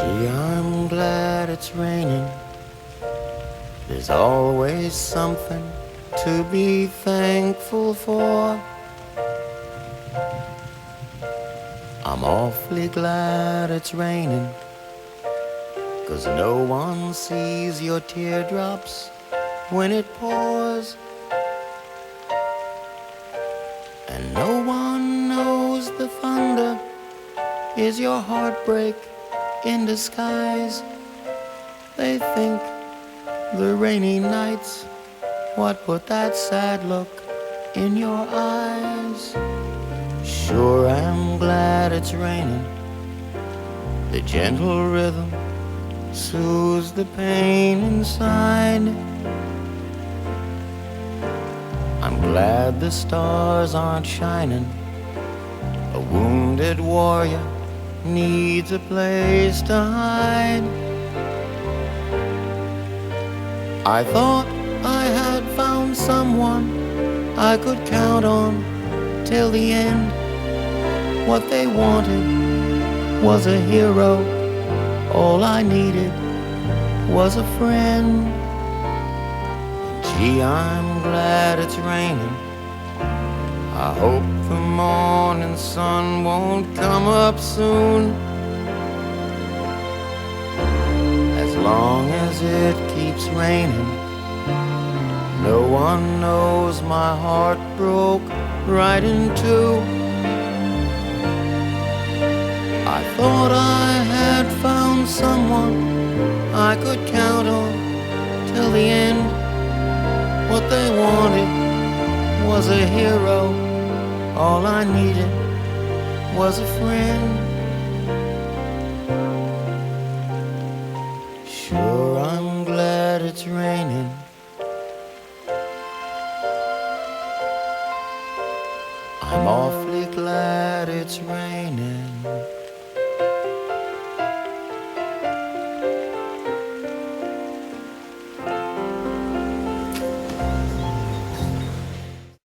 Gee, I'm glad it's raining. There's always something to be thankful for. I'm awfully glad it's raining, 'cause no one sees your teardrops when it pours, and no one knows the thunder is your heartbreak in disguise. They think the rainy nights what put that sad look in your eyes. Sure, I'm glad it's raining. The gentle rhythm soothes the pain inside. I'm glad the stars aren't shining. A wounded warrior needs a place to hide. I thought I had found someone I could count on till the end. What they wanted was a hero. All I needed was a friend. Gee, I'm glad it's raining. I hope the morning sun won't come up soon. As long as it keeps raining, no one knows my heart broke right in two. I thought I had found someone I could count on till the end. What they wanted was a hero. All I needed was a friend.